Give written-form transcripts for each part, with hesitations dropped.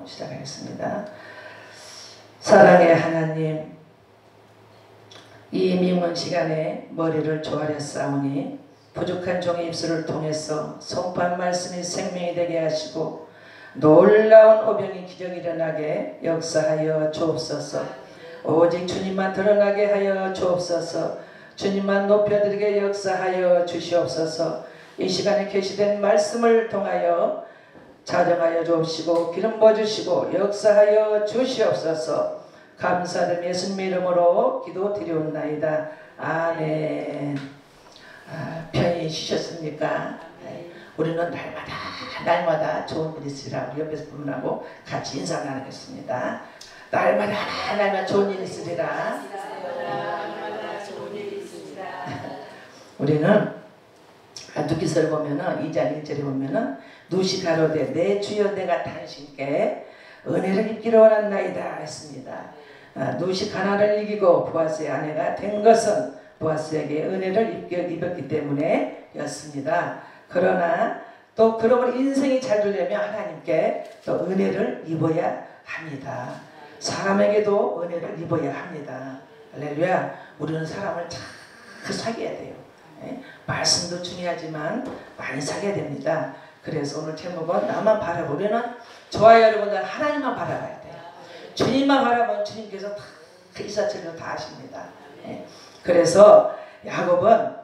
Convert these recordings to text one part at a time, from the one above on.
시작하겠습니다. 사랑의 하나님, 이 미문 시간에 머리를 조아렸사오니 부족한 종의 입술을 통해서 송판 말씀이 생명이 되게 하시고 놀라운 오병이 기적이 일어나게 역사하여 주옵소서. 오직 주님만 드러나게 하여 주옵소서. 주님만 높여드리게 역사하여 주시옵소서. 이 시간에 계시된 말씀을 통하여 자정하여 주옵시고 기름 부어주시고 역사하여 주시옵소서. 감사드리며 예수님 이름으로 기도드리옵나이다. 아멘. 편히 쉬셨습니까? 우리는 날마다 좋은 일 있으리라. 우리 옆에서 분하고 같이 인사 나누겠습니다. 날마다 좋은 일 있으리라. 우리는 누기서를 보면은 2장 1절에 보면은 누시 가로되 내 주여 내가 당신께 은혜를 입기로 원한나이다 했습니다. 누시 가나를 이기고 보아스의 아내가 된 것은 보아스에게 은혜를 입었기 때문에 였습니다. 그러나 또 그러므로 인생이 잘 되려면 하나님께 또 은혜를 입어야 합니다. 사람에게도 은혜를 입어야 합니다. 할렐루야. 우리는 사람을 잘 사귀어야 돼요. 말씀도 중요하지만 많이 사귀어야 됩니다. 그래서 오늘 제목은 나만 바라보려는 좋아요. 여러분들 하나님만 바라봐야 돼요. 주님만 바라보면 주님께서 다 이사철로 다 아십니다. 그래서 야곱은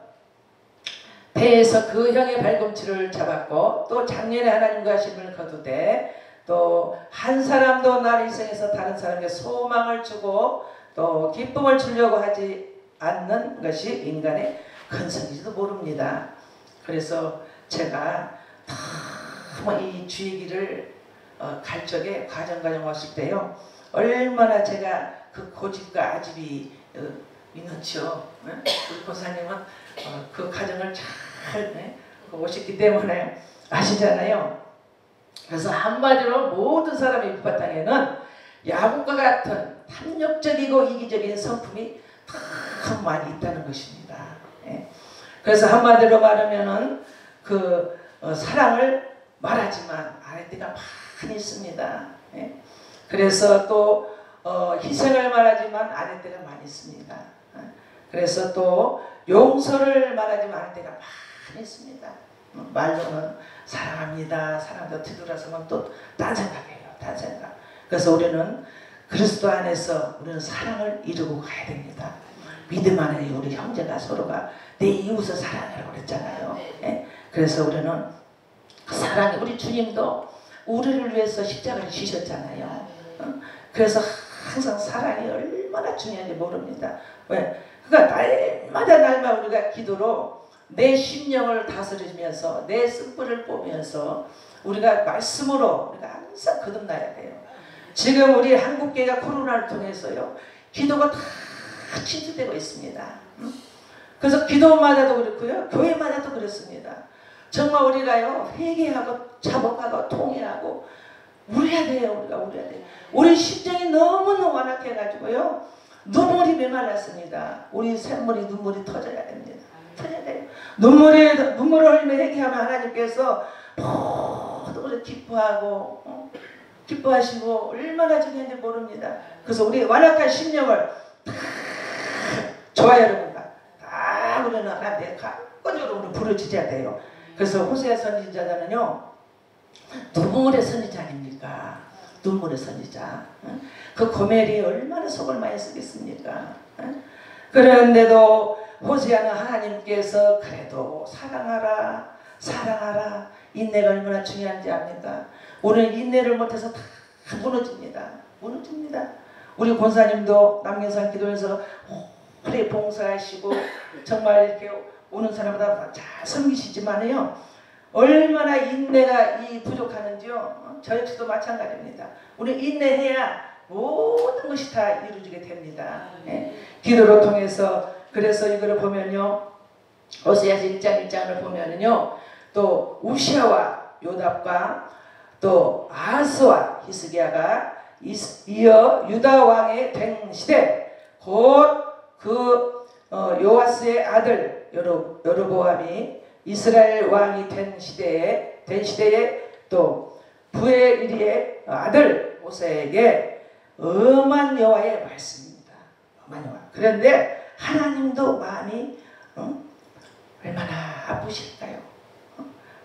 배에서 그 형의 발꿈치를 잡았고 또 작년에 하나님과 심을 거두되 또 한 사람도 나를 희생해서 다른 사람에게 소망을 주고 또 기쁨을 주려고 하지 않는 것이 인간의 근성인지도 모릅니다. 그래서 제가 너무 이 주의기를 갈 적에 과정 왔을 때요 얼마나 제가 그 고집과 아집이 있는지요. 우리 권사님은 그 과정을 잘 오셨기 때문에 아시잖아요. 그래서 한마디로 모든 사람의 밑바탕에는 야곱과 같은 탐욕적이고 이기적인 성품이 참 많이 있다는 것입니다. 그래서 한마디로 말하면은 그 사랑을 말하지만 아랫대가 많이 있습니다. 그래서 또 희생을 말하지만 아랫대가 많이 있습니다. 그래서 또 용서를 말하지만 아랫대가 많이 있습니다. 말로는 사랑합니다. 사랑한다 뒤돌아서면 또 딴 생각이에요. 딴 생각. 그래서 우리는 그리스도 안에서 우리는 사랑을 이루고 가야 됩니다. 믿음 안에 우리 형제가 서로가 내 이웃을 사랑하라고 그랬잖아요. 그래서 우리는 사랑이 우리 주님도 우리를 위해서 십자가를 지셨잖아요. 그래서 항상 사랑이 얼마나 중요한지 모릅니다. 왜? 그러니까 날마다 우리가 기도로 내 심령을 다스리면서 내 쓴뿌리를 뽑으면서 우리가 말씀으로 우리가 항상 거듭나야 돼요. 지금 우리 한국교회가 코로나를 통해서요 기도가 다 침투되고 있습니다. 그래서 기도마다도 그렇고요 교회마다도 그렇습니다. 정말 우리가요 회개하고 자복하고 통회하고 우려야 돼요. 우리가 우려야 돼요. 우리 심정이 너무너무 완악해가지고요 눈물이 메말랐습니다. 우리 샘물이 눈물이 터져야 됩니다. 터져야 돼요. 눈물을 흘리며 회개하면 하나님께서 모두 우리 기뻐하고 기뻐하시고 얼마나 중요한지 모릅니다. 그래서 우리 완악한 심령을 좋아요 여러분과 다 우리는 하나님의 강권으로 우리 부르짖어야 돼요. 그래서 호세아 선지자는요 눈물의 선지자 아닙니까? 눈물의 선지자. 그 고멜이 얼마나 속을 많이 쓰겠습니까? 그런데도 호세아는 하나님께서 그래도 사랑하라 사랑하라 인내가 얼마나 중요한지 압니까? 우리는 인내를 못해서 다 무너집니다. 무너집니다. 우리 권사님도 남경산 기도에서 오래 봉사하시고 정말 이렇게 오는 사람마다 잘 섬기시지만요 얼마나 인내가 부족하는지요. 저 역시도 마찬가지입니다. 우리 인내해야 모든 것이 다 이루어지게 됩니다. 기도를 통해서 그래서 이거를 보면요 호세아서 1장 1장을 보면은요 또 우시아와 요답과 또 아하스와 히스기야가 이어 유다 왕이 된 시대 곧 그 요아스의 아들 여로보암이 이스라엘 왕이 된 시대에 또 부엘리의 아들 모세에게 엄한 여호와의 말씀입니다. 엄한 여호와. 그런데 하나님도 마음이 얼마나 아프실까요?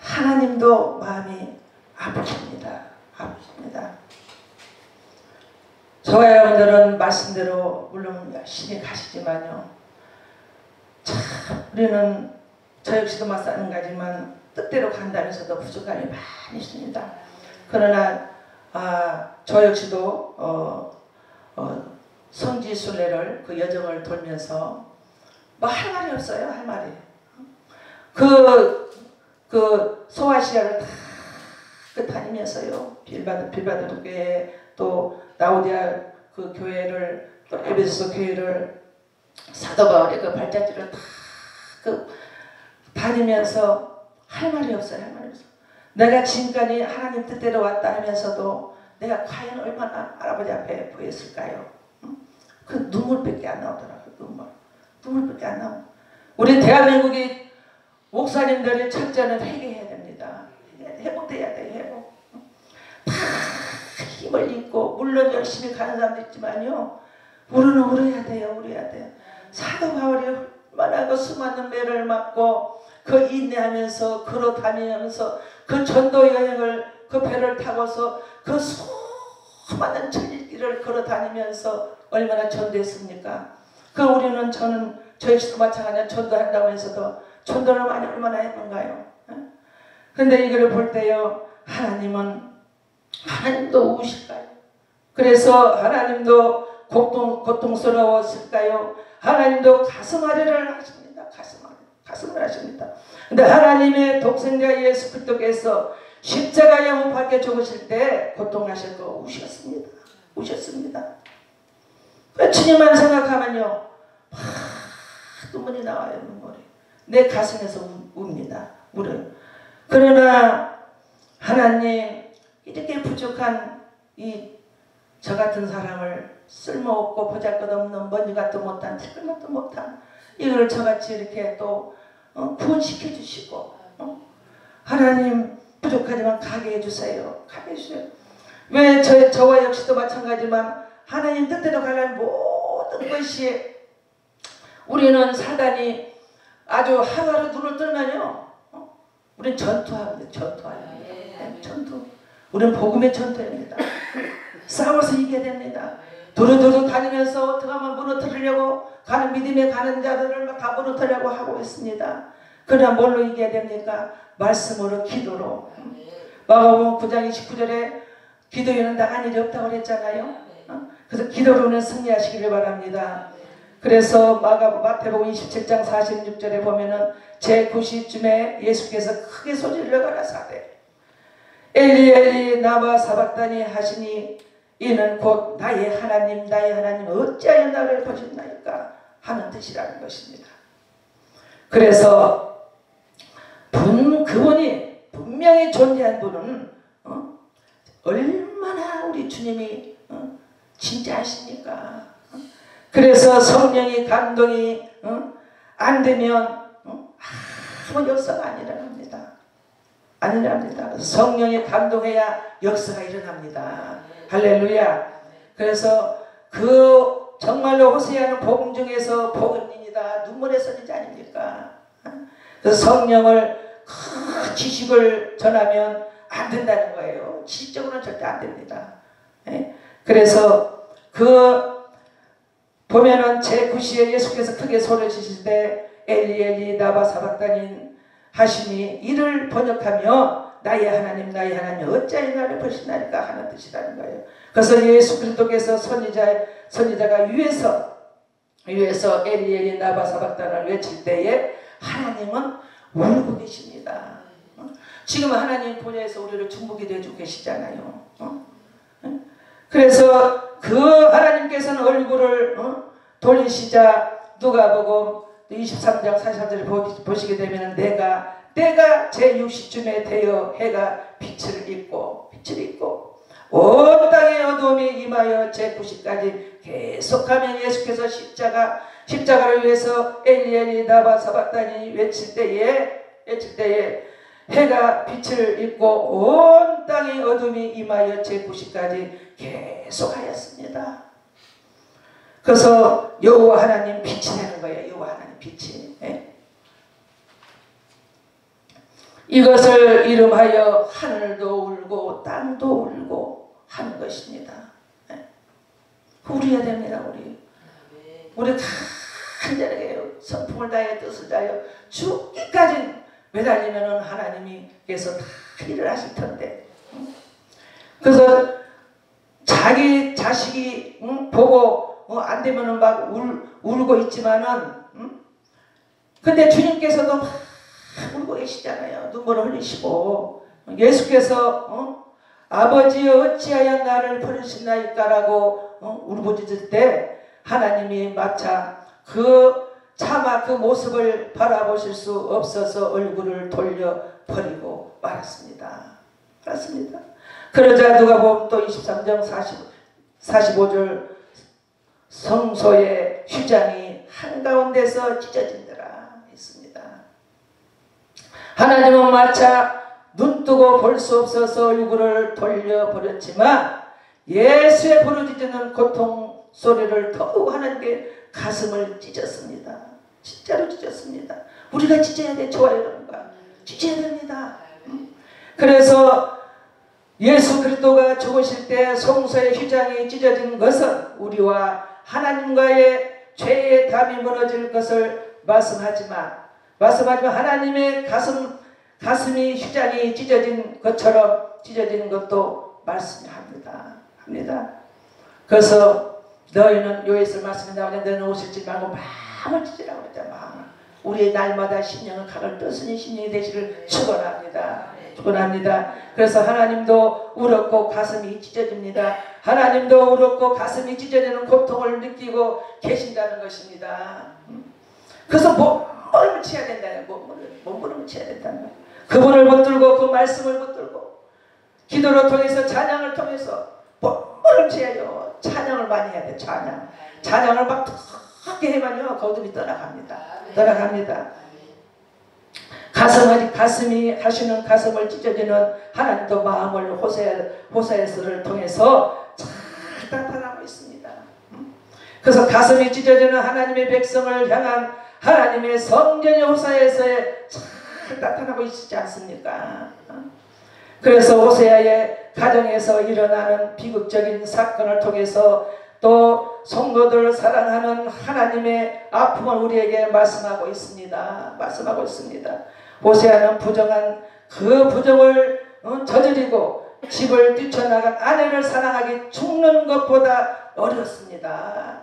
하나님도 마음이 아프십니다. 아프십니다. 저와 여러분들은 말씀대로 물론 열심히 가시지만요. 참 우리는 저 역시도 마찬가지지만 뜻대로 간다면서도 부족함이 많이 있습니다. 그러나 저 역시도 성지순례를 그 여정을 돌면서 뭐 할 말이 없어요. 할 말이. 그 소아시아를 다 다니면서요. 빌바도르 교회 또 라우디아 그 교회를 또 에베소 교회를 사도 바울의 그 발자취를 다 다니면서 할 말이 없어요. 할 말이 없어. 내가 지금까지 하나님 뜻대로 왔다 하면서도 내가 과연 얼마나 할아버지 앞에 보였을까요? 그 눈물밖에 안 나오더라고요. 눈물밖에 안 나오고. 우리 대한민국이 목사님들의 첫째는 회개해야 됩니다. 회복돼야 돼요. 회복. 다 힘을 잃고 물론 열심히 가는 사람도 있지만요. 우리는 울어야 돼요. 울어야 돼요. 사도 바울이 얼마나 그 수많은 매를 맞고 그 인내하면서 걸어다니면서 그 전도 여행을 그 배를 타고서 그 수많은 천리길을 걸어다니면서 얼마나 전도했습니까? 우리는 저 역시도 마찬가지로 전도한다고 해서도 전도를 많이 얼마나 했는가요? 그런데 이걸 볼 때요. 하나님도 우실까요? 그래서 하나님도 고통스러웠을까요? 하나님도 가슴앓이를 하십니다. 가슴을 하십니다. 근데 하나님의 독생자 예수 그리스도께서 십자가에 못 박혀 죽으실 때 고통하셨고 우셨습니다. 주님만 생각하면요. 눈물이 나와요. 눈물이. 내 가슴에서 웁니다. 울어요. 그러나 하나님 이렇게 부족한 저 같은 사람을 쓸모없고 보잘것없는 먼지같도 못한 티끌맛도 못한 이걸 저같이 이렇게 또 구원시켜 주시고 하나님 부족하지만 가게 해주세요. 가게 해주세요. 왜 저와 역시도 마찬가지지만 하나님 뜻대로 가려는 모든 것이 우리는 사단이 아주 하루하루 눈을 뜨면요. 우리는 전투합니다. 전투. 우리는 복음의 전투입니다. 싸워서 이겨야 됩니다. 도로도로 다니면서 어떻게 하면 무너뜨리려고 가는 믿음에 가는 자들을 다 무너뜨리려고 하고 있습니다. 그러나 뭘로 이겨야 됩니까? 말씀으로 기도로. 마가복음 9장 29절에 기도에는 나간 일이 없다고 그랬잖아요. 그래서 기도로는 승리하시기를 바랍니다. 그래서 마태복음 27장 46절에 보면은 제9시쯤에 예수께서 크게 소리를 가라사대 엘리 엘리 나마 사박다니 하시니 이는 곧 나의 하나님 어찌하여 나를 버렸나이까 하는 뜻이라는 것입니다. 그래서 그분이 분명히 존재한 분은 얼마나 우리 주님이 진짜하십니까? 그래서 성령이 감동이 안 되면 아무 역사가 아니랍니다. 성령이 감동해야 역사가 일어납니다. 할렐루야. 그래서 정말로 호세아는 복음 중에서 복음입니다. 눈물의 선지자 아닙니까? 그래서 성령을 큰 지식을 전하면 안 된다는 거예요. 지식적으로는 절대 안 됩니다. 그래서 보면은 제9시에 예수께서 크게 소리를 지실 때 엘리 엘리 나바 사박다닌 하시니 이를 번역하며 나의 하나님 어찌하여 나를 버리시나이까 하는 뜻이라는 거예요. 그래서 예수 그리스도께서 선지자가 위에서 엘리 엘리 나바 사박다를 외칠 때에 하나님은 울고 계십니다. 지금 하나님 보좌에서 우리를 중보기도 해주고 계시잖아요. 그래서 하나님께서는 얼굴을 돌리시자 누가복음 23장 43절을 보시게 되면 때가 제6시쯤에 되어 해가 빛을 입고 온 땅의 어둠이 임하여 제9시까지 계속하면 예수께서 십자가를 위해서 엘리 엘리 나바 사박다니 외칠 때에 해가 빛을 입고 온 땅의 어둠이 임하여 제9시까지 계속하였습니다. 그래서 여호와 하나님 빛이 되는 거예요. 여호와 하나님 빛이. 예? 이것을 이름하여 하늘도 울고 땅도 울고 하는 것입니다. 예? 울어야 됩니다. 우리 간절하게 성품을 다해 뜻을 다하여 죽기까지 매달리면 하나님께서 다 일을 하실 텐데. 그래서 자기 자식이 보고 안 되면은 막 울고 있지만은, 근데 주님께서도 막 울고 계시잖아요. 눈물을 흘리시고. 예수께서 아버지여 어찌하여 나를 버리시나이까라고 울부짖을 때 하나님이 마차 차마 그 모습을 바라보실 수 없어서 얼굴을 돌려 버리고 말았습니다. 그러자 누가복음 또 23장 45절 성소의 휘장이 한가운데서 찢어진더라 했습니다. 하나님은 마차 눈뜨고 볼 수 없어서 얼굴을 돌려버렸지만 예수의 부르짖는 고통 소리를 더욱 하나님께 가슴을 찢었습니다. 진짜로 찢었습니다. 우리가 찢어야 돼. 좋아요 여러분과 찢어야 됩니다. 그래서 예수 그리스도가 죽으실 때 성소의 휘장이 찢어진 것은 우리와 하나님과의 죄의 담이 무너질 것을 말씀하지만 하나님의 가슴이 휘장이 찢어진 것처럼 찢어진 것도 말씀합니다. 그래서 너희는 요에서 말씀이 나오는데 너희는 오실지 말고 마음을 찢으라고 그랬잖아. 우리의 날마다 심령을 가를 뜻으니 심령이 되시를 축원합니다. 그래서 하나님도 울었고 가슴이 찢어집니다. 하나님도 울었고 가슴이 찢어지는 고통을 느끼고 계신다는 것입니다. 그래서 몸부림을 쳐야 된다는 거예요. 몸부림을 쳐야 된다는 거예요. 그분을 붙들고 그 말씀을 붙들고 기도를 통해서 찬양을 통해서 몸부림 쳐야죠. 찬양을 많이 해야 돼. 찬양을 막 크게 해만요 거듭이 떠나갑니다. 가슴이 하시는 가슴을 찢어지는 하나님도 마음을 호세아서를 통해서 잘 나타나고 있습니다. 그래서 가슴이 찢어지는 하나님의 백성을 향한 하나님의 성전의 호세아서에 잘 나타나고 있지 않습니까? 그래서 호세아의 가정에서 일어나는 비극적인 사건을 통해서 또 성도들을 사랑하는 하나님의 아픔을 우리에게 말씀하고 있습니다. 호세아는 부정한 그 부정을 저지르고 집을 뛰쳐나간 아내를 사랑하기 죽는 것보다 어렵습니다.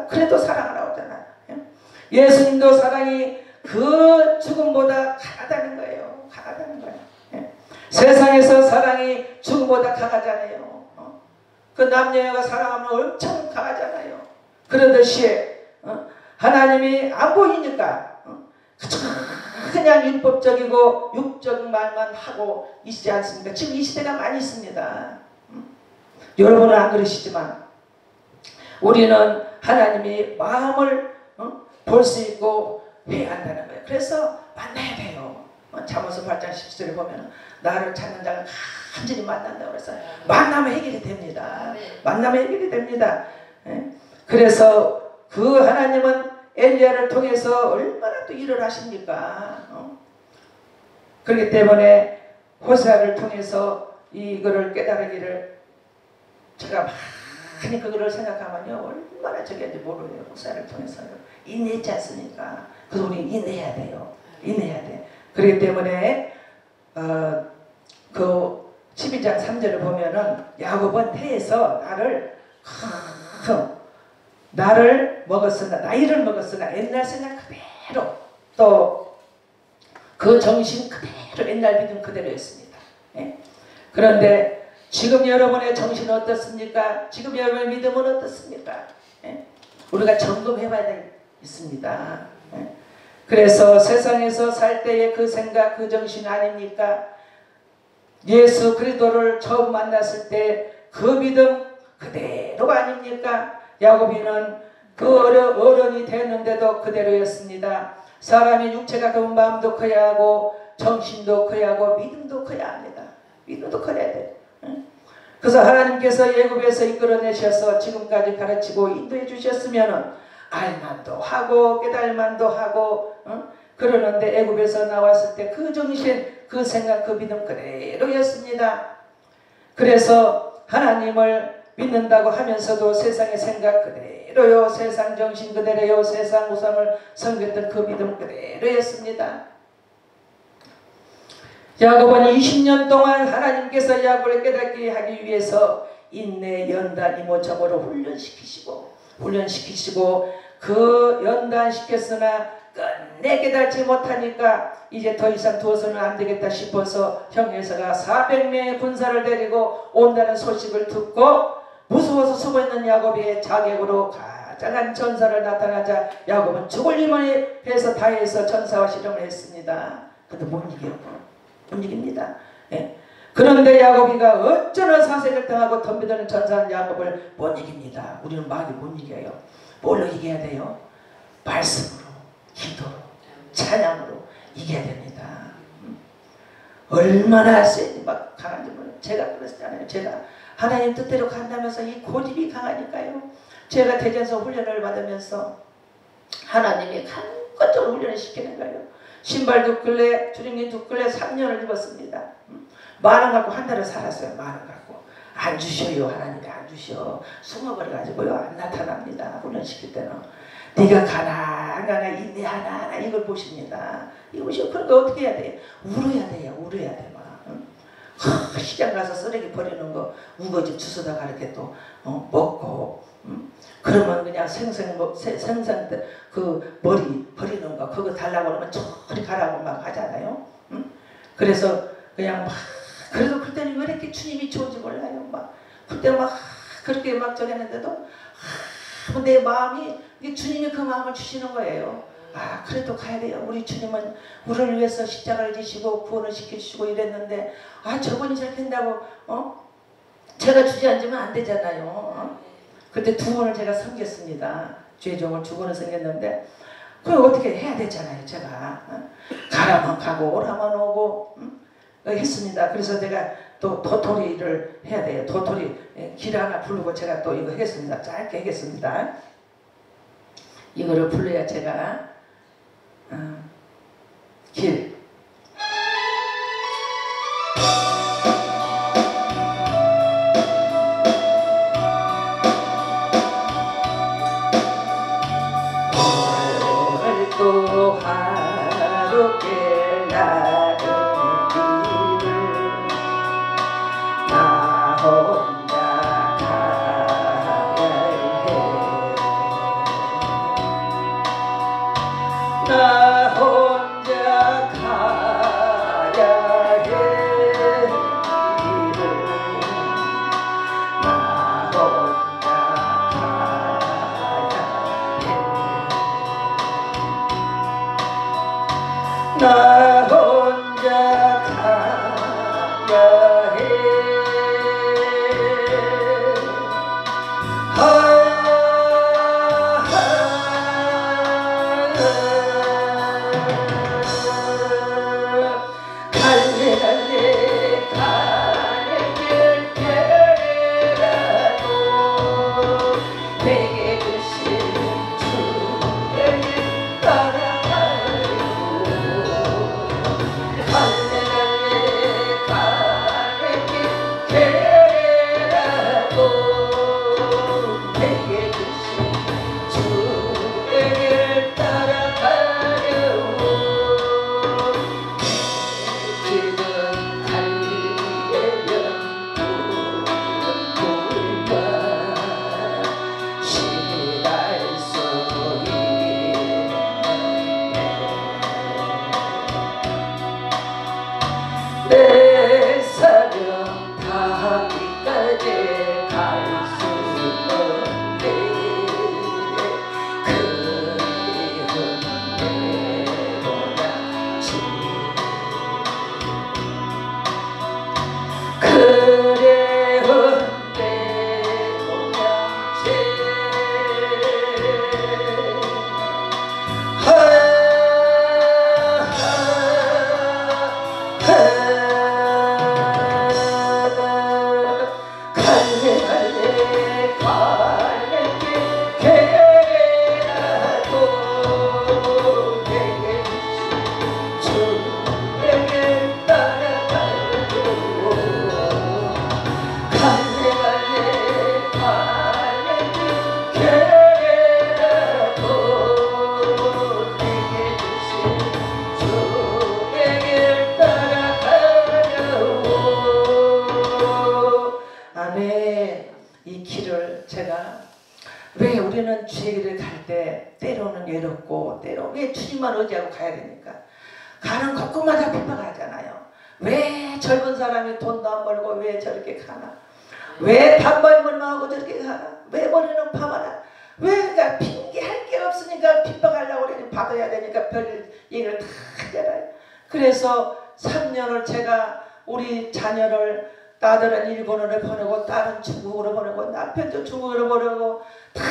그래도 사랑을 하잖아요. 예수님도 사랑이 그 죽음보다 강하다는 거예요. 세상에서 사랑이 죽음보다 강하잖아요. 그 남녀가 사랑하면 엄청 강하잖아요. 그러듯이 하나님이 안 보이니까 그냥 율법적이고 육적 말만 하고 있지 않습니까? 지금 이 시대가 많이 있습니다. 여러분은 안 그러시지만 우리는 하나님이 마음을 볼 수 있고 해야 한다는 거예요. 그래서 만나야 돼요. 잠언서 8장 10절에 보면 나를 찾는 자가 간절히 만난다고 그래서 만나면 해결이 됩니다. 그래서 그 하나님은 엘리야를 통해서 얼마나 또 일을 하십니까? 그렇기 때문에 호세아를 통해서 이거를 깨달으기를 제가 많이 그거를 생각하면요 얼마나 저기인지 모르요. 호세아를 통해서요 인내했지 않습니까? 그래서 우리 인내해야 돼요. 그렇기 때문에 그 12장 3절을 보면은 야곱은 태에서 나이를 먹었으나 옛날 생각 그대로 또 그 정신 그대로 옛날 믿음 그대로였습니다. 그런데 지금 여러분의 정신은 어떻습니까? 지금 여러분의 믿음은 어떻습니까? 우리가 점검해봐야 되겠습니다. 그래서 세상에서 살 때의 그 생각 그 정신 아닙니까? 예수 그리스도를 처음 만났을 때 그 믿음 그대로가 아닙니까? 야곱이는 그 어른이 되었는데도 그대로였습니다. 사람의 육체가 그런 마음도 커야 하고 정신도 커야 하고 믿음도 커야 합니다. 믿음도 커야 돼. 그래서 하나님께서 애굽에서 이끌어내셔서 지금까지 가르치고 인도해 주셨으면 알만도 하고 깨달만도 하고 그러는데 애굽에서 나왔을 때 그 정신, 그 생각, 그 믿음 그대로였습니다. 그래서 하나님을 믿는다고 하면서도 세상의 생각 그대로요, 세상 정신 그대로요, 세상 우상을 섬겼던 그 믿음 그대로였습니다. 야곱은 20년 동안 하나님께서 야곱을 깨닫게 하기 위해서 인내, 연단, 이모저모로 훈련시키시고 그 연단시켰으나 끝내 깨닫지 못하니까 이제 더 이상 두어서는 안 되겠다 싶어서 형에서가 400명의 군사를 데리고 온다는 소식을 듣고 무서워서 숨어있는 야곱의 자객으로 가장한 전사를 나타나자 야곱은 죽을 힘을 해서 다해서 전사와 실험을 했습니다. 근데 못 이깁니다. 예. 그런데 야곱이가 어쩌나 사색을 당하고 덤비드는 전사한 야곱을 못 이깁니다. 우리는 막이 못 이겨요. 뭘로 이겨야 돼요? 말씀으로, 기도로, 찬양으로 이겨야 됩니다. 얼마나 막 강한지 몰라요. 제가 그랬잖아요. 제가 하나님 뜻대로 간다면서 이 고집이 강하니까요. 제가 대전서 훈련을 받으면서 하나님이 간것적으로 훈련을 시키는 거예요. 신발 2켤레, 주링이 2켤레 3년을 입었습니다. 만원 갖고 한 달을 살았어요. 만원 갖고. 안 주셔요. 하나님이 안 주셔. 숨어버려가지고요. 안 나타납니다. 훈련시킬 때는. 네가 가나 인내 하나 이걸 보십니다. 이거 보시고 그런 거 어떻게 해야 돼요? 울어야 돼요. 울어야 돼. 시장 가서 쓰레기 버리는 거 우거집 주워다가 이렇게 또 먹고 그러면 그냥 생선 그 머리 버리는 거 그거 달라고 그러면 저리 가라고 막 하잖아요. 그래서 그냥 막 그래도 그때는 왜 이렇게 주님이 좋은지 몰라요. 막 그때 막 그렇게 막 저랬는데도 내 마음이 주님이 그 마음을 주시는 거예요. 아 그래도 가야 돼요. 우리 주님은 우리를 위해서 십자가를 지시고 구원을 시켜주시고 이랬는데 아 저분이 저렇게 된다고 제가 주저앉으면 안 되잖아요. 그때 2번을 제가 섬겼습니다. 죄종을 2번을 섬겼는데 그걸 어떻게 해야 되잖아요. 제가 가라면 가고 오라면 오고 했습니다. 그래서 제가 또 도토리를 해야 돼요. 도토리 길 하나 부르고 제가 또 이거 했습니다. 짧게 하겠습니다. 이거를 불러야 제가 길 오늘도 하루께 나는 길을 나 혼자 가야 해. 나 혼자 이 길을 제가 왜 우리는 주의 길을 갈 때 때로는 외롭고 때로 왜 주님만 의지하고 가야 되니까 가는 곳곳마다 핍박하잖아요. 왜 젊은 사람이 돈도 안 벌고 왜 저렇게 가나? 왜 단발머리만 하고 저렇게 가나? 왜 머리는 파마나? 왜 그러니까 핑계할 게 없으니까 핍박하려고 그러니 받아야 되니까 별 얘기를 다 하잖아요. 그래서 3년을 제가 우리 자녀를 딸은 일본으로 보내고 딸은 중국으로 보내고 남편도 중국으로 보내고 다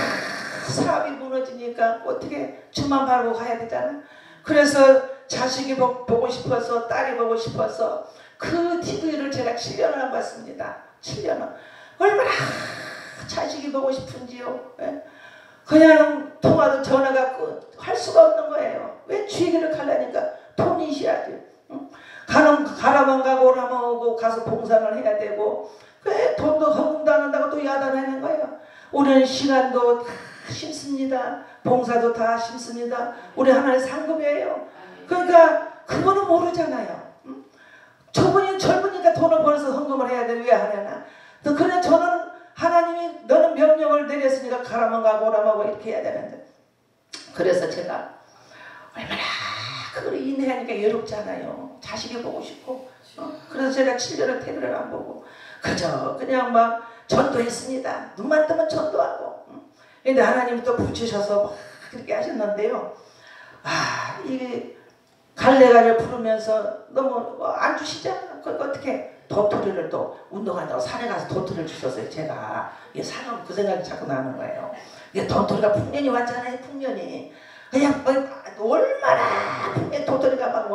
사업이 무너지니까 어떻게 주만 바라고 가야 되잖아. 그래서 자식이 보고 싶어서 딸이 보고 싶어서 그 TV를 제가 7년을 안 봤습니다. 7년을. 얼마나 자식이 보고 싶은지요. 예? 그냥 통화도 전화가 할 수가 없는 거예요. 왜 주의 길을 가려니까 돈이 있어야지. 응? 가라만 가고 오라만 오고 가서 봉사를 해야 되고 그래 돈도 허공도 안 한다고 또 야단하는 거예요. 우리는 시간도 다 심습니다. 봉사도 다 심습니다. 우리 하나의 상급이에요. 그러니까 그거는 모르잖아요. 응? 저분이 젊으니까 돈을 벌어서 헌금을 해야 돼. 왜 하냐나. 그냥 저는 하나님이 너는 명령을 내렸으니까 가라만 가고 오라만 하고 이렇게 해야 되는데 그래서 제가 얼마나 그걸 인내하니까 외롭잖아요. 자식이 보고 싶고 그래서 제가 7년을 TV를 안 보고 그저 그냥 막 전도했습니다. 눈만 뜨면 전도하고 근데 하나님이 또 붙이셔서 막 그렇게 하셨는데요. 아 이게 갈래갈래 부르면서 너무 안 주시잖아. 그러니까 어떻게 도토리를 또 운동한다고 산에 가서 도토리를 주셨어요. 제가 이게 산은 그 생각이 자꾸 나는 거예요. 이게 도토리가 풍년이 왔잖아요. 풍년이 그냥 얼마나 풍년 도토리가 막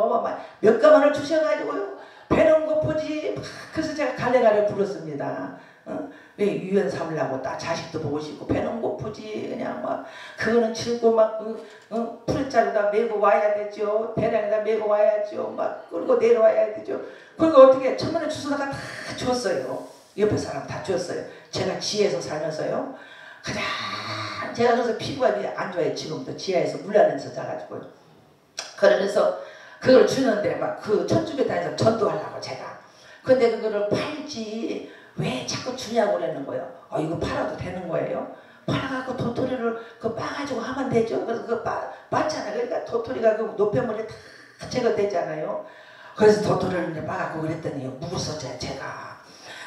몇 가마를 주셔가지고요. 배는 고프지. 그래서 제가 갈래갈래 불렀습니다. 왜 유연 삼으려고 딱 자식도 보고 싶고 배는 고프지. 그냥 막 그거는 칠고 막 풀자루다 메고 와야 되죠. 배낭에다 메고 와야죠. 막 끌고 내려와야 되죠. 그리고 어떻게 천만에 주소다가 다 줬어요. 옆에 사람 다 줬어요. 제가 지하에서 살면서요. 가장 제가 그래서 피부가 안 좋아요. 지금도 지하에서 물란해서 자가지고 그러면서 그걸 주는데 막 그 천주교 다니면서 전도하려고 제가 근데 그거를 팔지 왜 자꾸 주냐고 그러는 거예요. 이거 팔아도 되는 거예요. 팔아갖고 도토리를 그 빠가지고 하면 되죠. 그래서 그거 빠잖아요. 그러니까 도토리가 그 노폐물이 다 제거되잖아요. 그래서 도토리를 이제 빠갖고 그랬더니 묵을 썼잖아요. 제가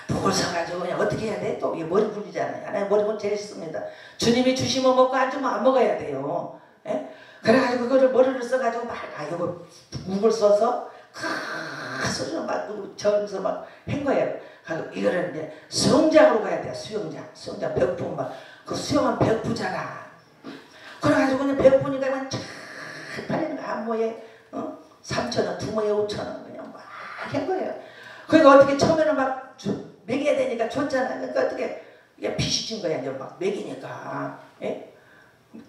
묵을 써가지고 그냥 어떻게 해야 돼? 또 머리 굴리잖아요. 하나님 머리 굴 제일 쉽습니다. 주님이 주시면 먹고 안 주면 안 먹어야 돼요. 예? 그래가지고 그거를 머리를 써가지고 막 이거 묵을 써서 크 소리로 막 저면서 막 한 거예요. 이거를 이제 수영장으로 가야 돼요. 수영장 벽부 막 그 수영은 벽부잖아. 그래가지고 그냥 벽부니까 그냥 쫙 팔리는 거 안모에 3,000원, 두모에 5,000원 그냥 막 한 거예요. 그러니까 어떻게 처음에는 막 먹여야 되니까 줬잖아요. 그러니까 어떻게 이게 핏이 진 거야. 이제 막 먹이니까. 예?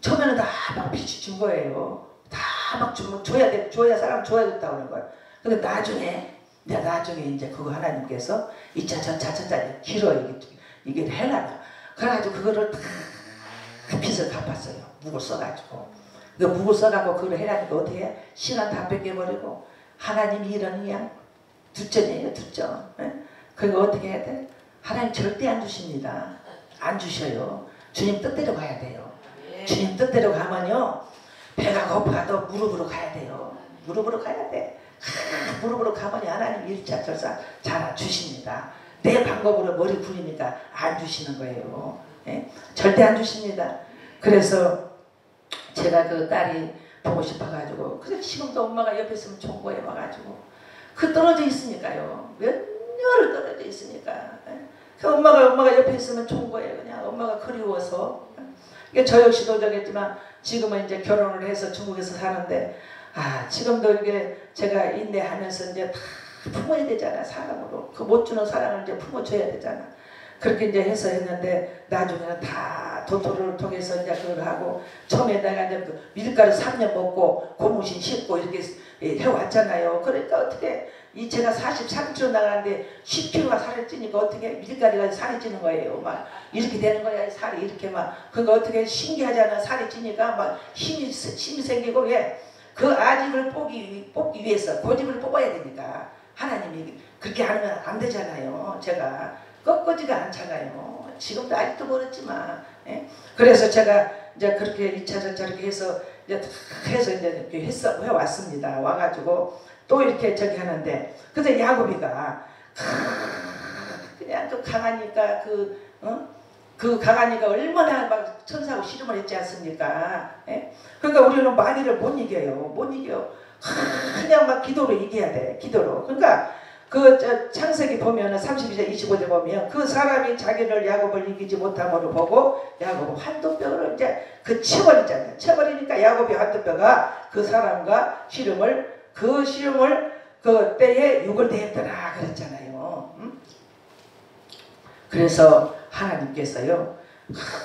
처음에는 다 막 핏이 진 거예요. 다 막 줘야 돼. 사람 줘야 된다고 그러는 거예요. 근데 나중에 이제 그거 하나님께서 이차전차전차 길어 이게 해놔라. 그래가지고 그거를 다 빚을 갚았어요. 묵을 써가지고. 그 묵을 써가지고 그걸 해라니까 어떻게 해? 시간 다 뺏겨버리고 하나님이 이런 그냥 두전이에요. 두전. 그거 어떻게 해야 돼? 하나님 절대 안 주십니다. 안 주셔요. 주님 뜻대로 가야 돼요. 주님 뜻대로 가면요. 배가 고파도 무릎으로 가야 돼요. 무릎으로 가야 돼. 무릎으로 가면 하나님 일차절사 잘 주십니다. 내 방법으로 머리 굴리니까 안 주시는 거예요. 예? 절대 안 주십니다. 그래서 제가 그 딸이 보고 싶어가지고 그래서 지금도 엄마가 옆에 있으면 좋은 거예요. 와가지고 그 떨어져 있으니까요. 몇 년을 떨어져 있으니까 예? 그 엄마가 옆에 있으면 좋은 거예요. 그냥 엄마가 그리워서 저 역시도 저겠지만 지금은 이제 결혼을 해서 중국에서 사는데 지금도 이게 제가 인내하면서 이제 다 품어야 되잖아. 사랑으로 그 못 주는 사랑을 이제 품어줘야 되잖아. 그렇게 이제 해서 했는데 나중에는 다 도토리를 통해서 이제 그걸 하고 처음에 내가 이제 그 밀가루 3년 먹고 고무신 신고 이렇게 해왔잖아요. 그러니까 어떻게 제가 43kg 나가는데 10kg가 살이 찌니까 어떻게 밀가루가 살이 찌는 거예요. 막 이렇게 되는 거야. 살이 이렇게 막 그러니까 어떻게 신기하잖아. 살이 찌니까 막 힘이 생기고 그 아집을 뽑기 위해서 고집을 뽑아야 되니까 하나님이 그렇게 하면 안 되잖아요. 제가 꺾어지가 않잖아요. 지금도 아직도 모르지만. 예? 그래서 제가 이제 그렇게 2차전 저렇게 해서 이제 이렇게 해왔습니다. 와가지고 또 이렇게 저기 하는데, 그래서 야곱이가 그냥 그 강하니까 그 강하니까 얼마나 막 천사하고 씨름을 했지 않습니까? 예? 그러니까 우리는 마귀를 못 이겨요. 못 이겨. 그냥 막 기도로 이겨야 돼. 기도로. 그러니까 창세기 보면은 32절 25절 보면 그 사람이 자기를 야곱을 이기지 못함으로 보고 야곱은 한도뼈를 이제 쳐버리잖아요. 쳐버리니까 야곱이 한도뼈가 그 사람과 씨름을 그 때에 육을 내었더라 그랬잖아요. 그래서 하나님께서요,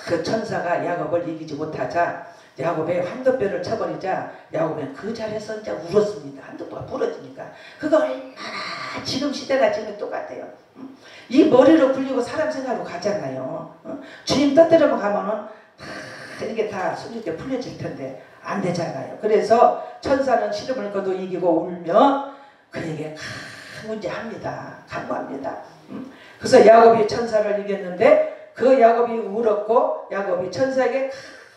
그 천사가 야곱을 이기지 못하자 야곱의 한도뼈를 쳐버리자 야곱은 그 자리에서 이제 울었습니다. 한도뼈가 부러지니까. 그거 얼마나 지금 시대가 지금 똑같아요. 이 머리로 굴리고 사람 생각으로 가잖아요. 주님 뜻대로만 가면은 이게 다 손쉽게 풀려질 텐데 안 되잖아요. 그래서 천사는 시름을 거둬 이기고 울며 그에게 큰 문제 합니다. 간구합니다. 그래서 야곱이 천사를 이겼는데 그 야곱이 울었고 야곱이 천사에게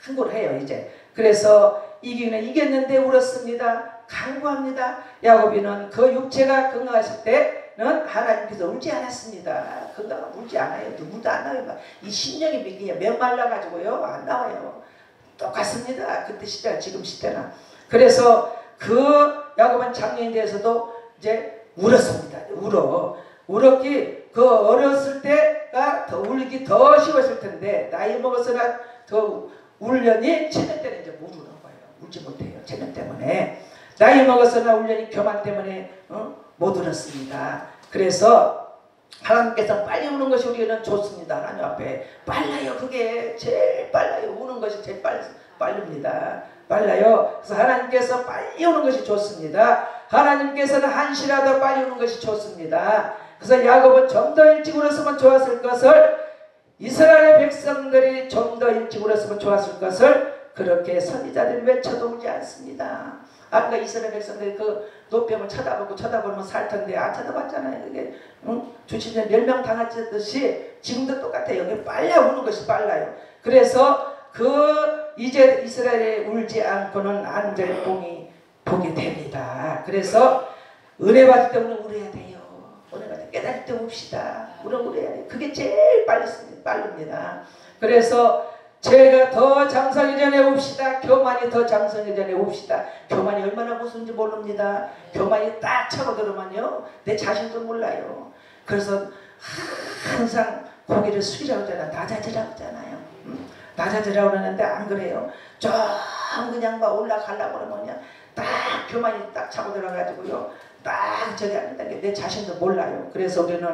간구를 해요. 이제 그래서 이겼는데 울었습니다. 간구합니다. 야곱이는 그 육체가 건강하실 때는 하나님께서 울지 않았습니다. 건강하면 울지 않아요. 누구도 안 나와요. 이 심령이 메말라가지고요 안 나와요. 똑같습니다. 그때 시대와 지금 시대나. 그래서 그 야곱은 장년이 돼서도 이제 울었습니다. 울었기 그 어렸을 때가 더 울기 더 쉬웠을 텐데 나이 먹어서나 더 울려니 체면 때는 이제 못 우는 거예요. 울지 못해요. 체면 때문에. 나이 먹어서나 울려니 교만 때문에 못 울었습니다. 그래서 하나님께서 빨리 우는 것이 우리는 좋습니다. 하나님 앞에 빨라요. 그게 제일 빨라요. 우는 것이 제일 빠릅니다. 빨라요. 그래서 하나님께서 빨리 우는 것이 좋습니다. 하나님께서는 한시라도 빨리 우는 것이 좋습니다. 그래서 야곱은 좀 더 일찍 울었으면 좋았을 것을, 이스라엘 백성들이 좀 더 일찍 울었으면 좋았을 것을 그렇게 선지자들이 외쳐도 울지 않습니다. 아까 이스라엘 백성들이 그 노뱀을 쳐다보면 살 텐데 안 쳐다봤잖아요. 그게 주신에 멸명 당하듯이 지금도 똑같아요. 여기 빨라 우는 것이 빨라요. 그래서 이제 이스라엘이 울지 않고는 안 될 공이 보게 됩니다. 그래서 은혜 받을 때 우리는 울어야 돼요. 은혜 받을 때 깨달을 때 웁시다. 우리는 울어야 돼요. 그게 제일 빠릅니다. 그래서 제가 더 장성하기 전에 웁시다. 교만이 더 장성하기 전에 웁시다. 교만이 얼마나 무서운지 모릅니다. 교만이 딱 차고 들어오면요 내 자신도 몰라요. 그래서 항상 고개를 숙이라고 하잖아요. 낮아지라고 하잖아요. 낮아지라고 그러는데 안 그래요. 좀 그냥 막 올라가려고 그러면 딱 교만이 딱 차고 들어가지고요 딱 저기 앉는다. 내 자신도 몰라요. 그래서 우리는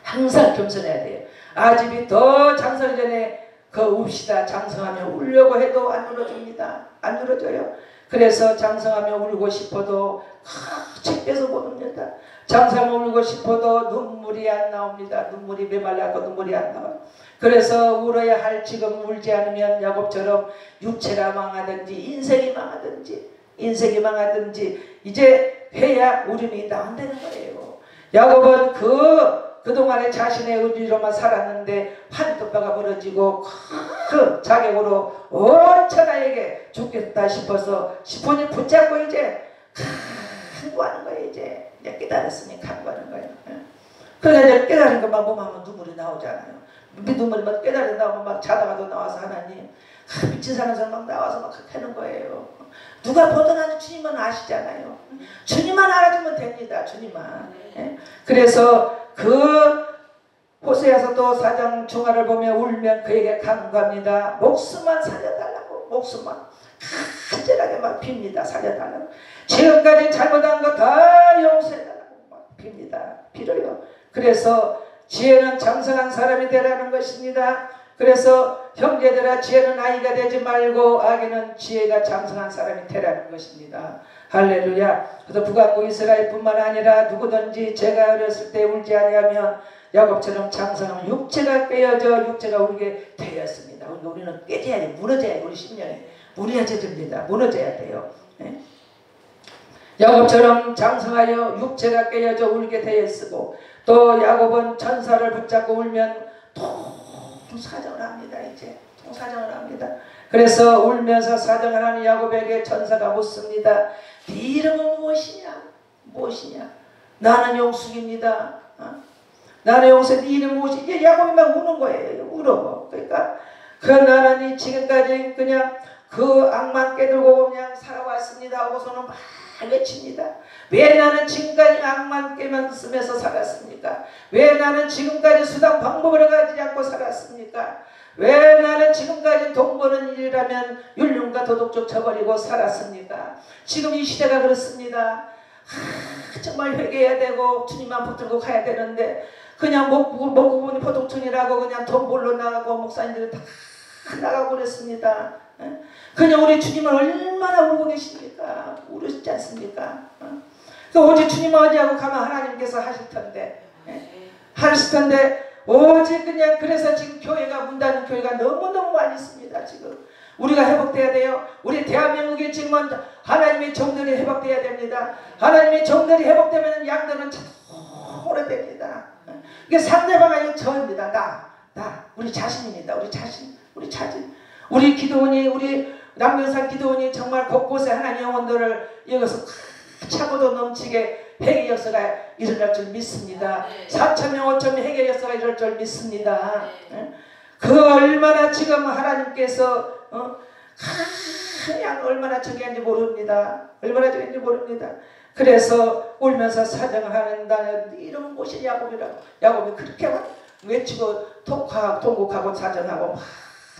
항상 겸손해야 돼요. 아집이 더 장성하기 전에 웁시다. 장성하며 울려고 해도 안 울어줍니다. 안 울어줘요. 그래서 장성하며 울고 싶어도 책 빼서 못 웁니다. 장성하며 울고 싶어도 눈물이 안 나옵니다. 눈물이 메말라고 눈물이 안 나와요. 그래서 울어야 할 지금 울지 않으면 야곱처럼 육체가 망하든지 인생이 망하든지 이제 해야 울음이 나온다는 거예요. 야곱은 그동안에 자신의 의지로만 살았는데 한도뼈가 부러지고 그 자격으로 온 천하에게 죽겠다 싶어서 시폰을 붙잡고 이제 간구하는 거예요. 이제 깨달았으니 간구하는 거예요. 그래서 이제 깨달은 것만 보면 눈물이 나오잖아요. 눈물이 막 깨달은 나오면 막 자다가도 나와서 하나님 미친 사람 막 나와서 막 하는 거예요. 누가 보더라도 주님만 아시잖아요. 주님만 알아주면 됩니다. 주님만. 그래서 호세아서도 4장 중하를 보며 울면 그에게 간구합니다. 목숨만 살려달라고. 목숨만 간절하게 막 빕니다. 살려달라고. 지금까지 잘못한 거 다 용서해달라고 막 빕니다. 빌어요. 그래서 지혜는 장성한 사람이 되라는 것입니다. 그래서 형제들아 지혜는 아이가 되지 말고 악에는 지혜가 장성한 사람이 되라는 것입니다. 할렐루야. 그래서 북왕국 이스라엘뿐만 아니라 누구든지 제가 어렸을 때 울지 아니하면 야곱처럼 장성하면 육체가 깨어져 육체가 울게 되었습니다. 우리는 깨져야 돼. 무너져야 돼. 우리 심령에 무너져집니다. 무너져야 돼요. 네? 야곱처럼 장성하여 육체가 깨어져 울게 되었으고 또 야곱은 천사를 붙잡고 울면 사정을 합니다. 이제 사정을 합니다. 그래서 울면서 사정을 하는 야곱에게 천사가 묻습니다. 네 이름은 무엇이냐? 무엇이냐? 나는 용숙입니다. 나는 용숙. 네 이름은 무엇이냐? 이제 야곱이 막 우는 거예요. 울어. 그러니까 그 나라니 지금까지 그냥 그 악만 깨들고 그냥 살아왔습니다 하고서는 막 외칩니다. 왜 나는 지금까지 악만 깨만 쓰면서 살았습니까? 왜 나는 지금까지 수단 방법을 가지지 않고 살았습니까? 왜 나는 지금까지 돈 버는 일이라면 율륜과 도덕적 저버리고 살았습니까? 지금 이 시대가 그렇습니다. 정말 회개해야 되고 주님만 붙들고 가야 되는데 그냥 먹고 보니 포도촌이라고 그냥 돈 벌러 나가고 목사님들이 다 나가고 그랬습니다. 그냥 우리 주님은 얼마나 울고 계십니까? 울으시지 않습니까? 오직 주님은 어디하고 가면 하나님께서 하실 텐데 하실 텐데 오직 그냥 그래서 지금 교회가 문 닫는 교회가 너무너무 많이 있습니다. 지금 우리가 회복돼야 돼요. 우리 대한민국이 지금은 하나님의 종들이 회복돼야 됩니다. 하나님의 종들이 회복되면 양들은 참 오래됩니다. 이게 상대방이 아니고 저입니다. 나 우리 자신입니다. 우리 자신 우리 기도원이 우리 남경산 기도원이 정말 곳곳에 하나님의 영혼들을 여기서 차고도 넘치게 회개 역사가 일어날 줄 믿습니다. 4,000명 5,000명 회개 역사가 일어날 줄 믿습니다. 그 얼마나 지금 하나님께서 그냥 얼마나 저기한지 모릅니다. 얼마나 저기한지 모릅니다. 그래서 울면서 사정을 하는다는 이런 곳이 야곱이라고. 야곱이 그렇게 외치고 통곡하고 사정하고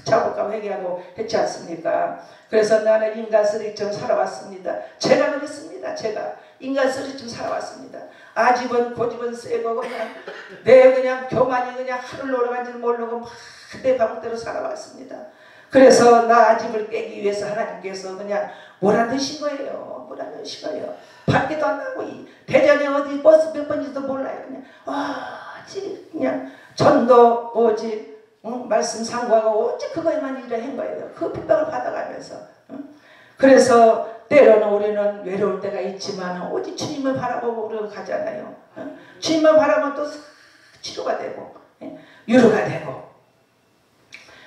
자복하고 회개하고 했지 않습니까? 그래서 나는 인간 쓰레기처럼 살아왔습니다. 제가 그랬습니다. 제가 인간 쓰레기처럼 살아왔습니다. 아집은 고집은 세고 그냥 내 그냥 교만이 그냥 하늘 놀아간지는 모르고 막 내 방법대로 살아왔습니다. 그래서 나 아집을 깨기 위해서 하나님께서 그냥 몰아넣으신 거예요. 몰아넣으신 거예요. 밖에도 안 나고 대전에 어디 버스 몇 번인지도 몰라요. 그냥 그냥 전도 오직 말씀 상고하고 오직 그거에만 일을 한 거예요. 그 핍박을 받아가면서. 그래서 때로는 우리는 외로울 때가 있지만 오직 주님을 바라보고 우리가 가잖아요. 주님만 바라보면 또 치료가 되고 위로가 되고.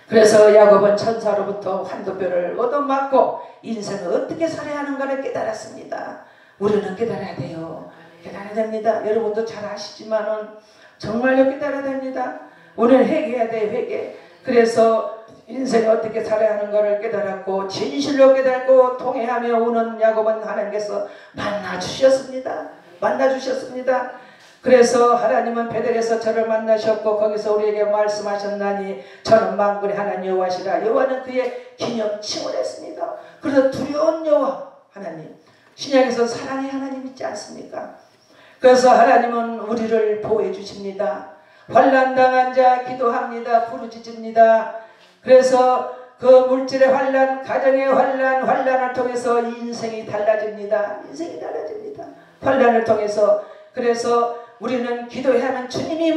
그래서 야곱은 천사로부터 환도뼈를 얻어맞고 인생을 어떻게 살아야 하는가를 깨달았습니다. 우리는 깨달아야 돼요. 깨달아야 됩니다. 여러분도 잘 아시지만은 정말로 깨달아야 됩니다. 우리는 회개해야 돼. 회개. 그래서 인생을 어떻게 살아야 하는 것을 깨달았고 진실로 깨달고 통회하며 우는 야곱은 하나님께서 만나주셨습니다. 만나주셨습니다. 그래서 하나님은 베델에서 저를 만나셨고 거기서 우리에게 말씀하셨나니 저는 만군의 하나님 여호와시라. 여호와는 그의 기념칭을 했습니다. 그래서 두려운 여호와 하나님, 신약에서 사랑의 하나님 있지 않습니까? 그래서 하나님은 우리를 보호해 주십니다. 환난당한 자 기도합니다. 부르짖습니다. 그래서 그 물질의 환난, 가정의 환난을 통해서 인생이 달라집니다. 인생이 달라집니다. 환난을 통해서. 그래서 우리는 기도해야만 주님이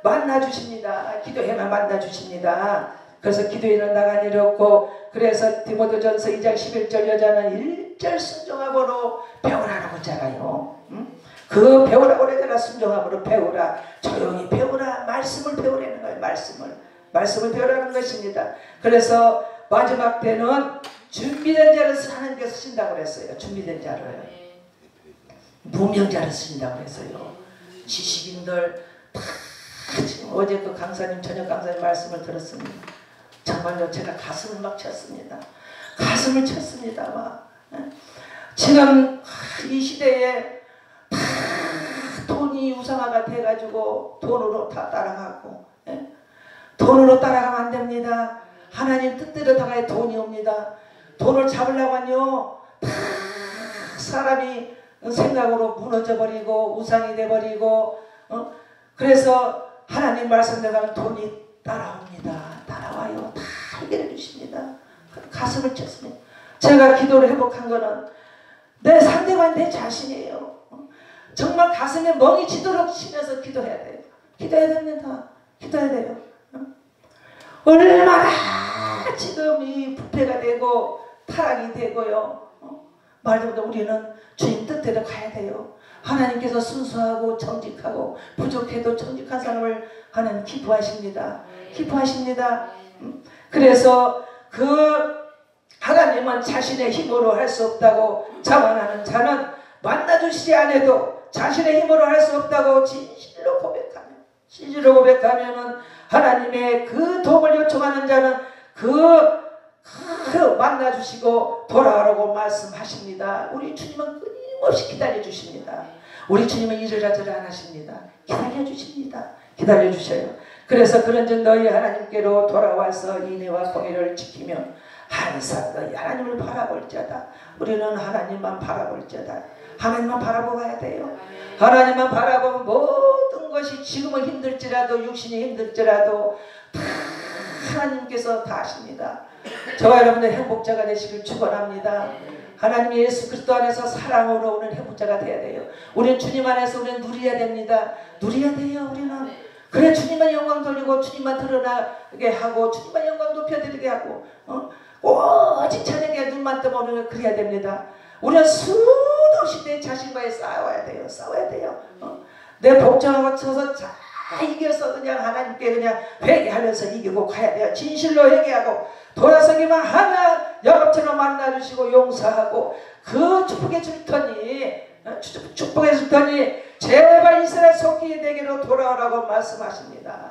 만나주십니다. 기도해야만 만나주십니다. 그래서 기도에는 나간 일이 없고 그래서 디모데전서 2장 11절 여자는 1절 순종함으로 배우라라고 했잖아요. 그 배우라고 그러잖아. 순종함으로 배우라. 조용히 배우라. 말씀을 배우라는 거예요. 말씀을 배우라는 것입니다. 그래서 마지막 때는 준비된 자를 하나님께서 쓰신다고 그랬어요. 준비된 자를. 무명자를 쓰신다고 그랬어요. 지식인들 다 지금 어제 그 강사님 저녁 강사님 말씀을 들었습니다. 정말로 제가 가슴을 막 쳤습니다. 가슴을 쳤습니다. 막. 지금 이 시대에 다 돈이 우상화가 돼가지고 돈으로 다 따라가고 돈으로 따라가면 안 됩니다. 하나님 뜻대로 다가야 돈이 옵니다. 돈을 잡으려고 하면요 다 사람이 생각으로 무너져버리고 우상이 돼버리고 그래서 하나님 말씀대로 가면 돈이 따라옵니다. 따라와요. 다 해결해 주십니다. 가슴을 쳤습니다. 제가 기도를 회복한 거는 내 상대방이 내 자신이에요. 정말 가슴에 멍이 지도록 치면서 기도해야 돼요. 기도해야 됩니다. 기도해야 돼요. 얼마나 지금 이 부패가 되고 타락이 되고요. 말보다 우리는 주님 뜻대로 가야 돼요. 하나님께서 순수하고 정직하고 부족해도 정직한 사람을 하나님 기뻐하십니다. 기뻐하십니다. 그래서 그 하나님은 자신의 힘으로 할 수 없다고 자만하는 자는 만나주시지 않아도 자신의 힘으로 할 수 없다고 진실로 고백하면은 하나님의 그 도움을 요청하는 자는 그 만나주시고 돌아오라고 말씀하십니다. 우리 주님은 끊임없이 기다려주십니다. 우리 주님은 이러저러 안 하십니다. 기다려주십니다. 기다려주셔요. 그래서 그런즉 너희 하나님께로 돌아와서 인애와 공의를 지키며 항상 너희 하나님을 바라볼 자다. 우리는 하나님만 바라볼 자다. 하나님만 바라보아야 돼요. 하나님만 바라보면 모든 것이 지금은 힘들지라도 육신이 힘들지라도 다 하나님께서 다 하십니다. 저와 여러분들 행복자가 되시길 축원합니다. 하나님 예수 그리스도 안에서 사랑으로 오는 행복자가 되어야 돼요. 우리는 주님 안에서 우리는 누려야 됩니다. 누려야 돼요. 우리는 그래 주님만 영광 돌리고 주님만 드러나게 하고 주님만 영광 높여드리게 하고 오직 찬양에 눈만 뜨면 그래야 됩니다. 우리는 수도 없이 내 자신과의 싸워야 돼요. 싸워야 돼요. 내 복종하고 쳐서 잘 이겨서 그냥 하나님께 그냥 회개하면서 이기고 가야 돼요. 진실로 회개하고 돌아서기만 하면 야곱처럼 만나주시고 용서하고 그 축복해 줄 터니 제발 이스라엘 속히 내게로 돌아오라고 말씀하십니다.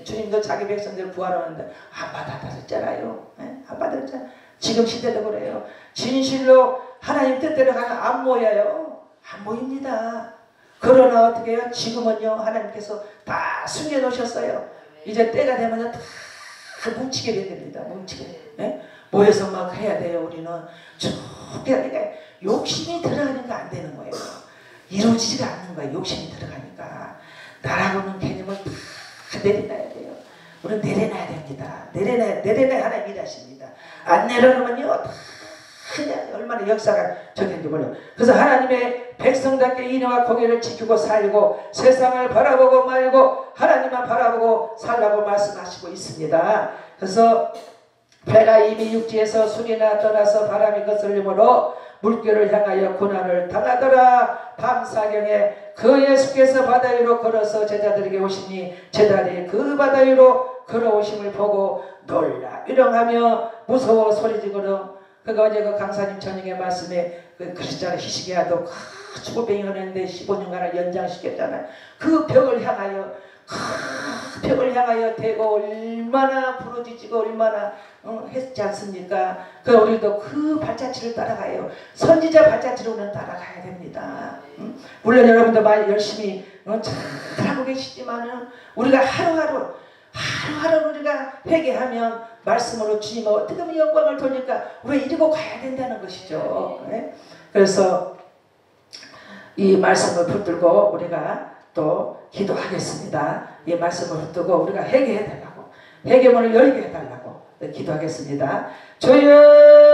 주님도 자기 백성들 구하라는데 안 받아들였잖아요. 안 받아들였잖아요. 지금 시대도 그래요. 진실로 하나님 뜻대로 가면 안 모여요. 안 모입니다. 그러나 어떻게 해요? 지금은요 하나님께서 다 숨겨놓으셨어요. 이제 때가 되면 다 뭉치게 됩니다. 뭉치게. 모여서 막 해야 돼요. 우리는 그러니까 욕심이 들어가니까 안 되는 거예요. 이루어지지가 않는 거예요. 욕심이 들어가니까. 나라고는 개념을 다 내려놔야 돼요. 우리는 내려놔야 됩니다. 내려놔야 하나님 일하십니다. 안 내려놓으면요 다 그냥 얼마나 역사가 적용돼 버려요. 그래서 하나님의 백성답게 인애와 공의를 지키고 살고 세상을 바라보고 말고 하나님만 바라보고 살라고 말씀하시고 있습니다. 그래서 배가 이미 육지에서 술이나 떠나서 바람이 거슬림으로 물결을 향하여 고난을 당하더라. 밤사경에 그 예수께서 바다 위로 걸어서 제자들에게 오시니 제자들이 그 바다 위로 걸어오심을 보고 놀라 유령하며 무서워 소리지르고 그가 어제 그 강사님 저녁에 말씀에 그러셨잖아요. 희시기야도 죽을 병이 오는데 15년간을 연장시켰잖아요. 그 벽을 향하여 대고 얼마나 부러지고 얼마나 했지 않습니까? 그 우리도 그 발자취를 따라가요. 선지자 발자취를 우리는 따라가야 됩니다. 물론 여러분도 많이 열심히 잘하고 계시지만은 우리가 하루하루 우리가 회개하면 말씀으로 주님 어떻게 하면 영광을 돌릴까 우리가 이루고 가야 된다는 것이죠. 그래서 이 말씀을 붙들고 우리가 또 기도하겠습니다. 이 말씀을 붙들고 우리가 회개해달라고 회개문을 열게 해달라고 기도하겠습니다. 주여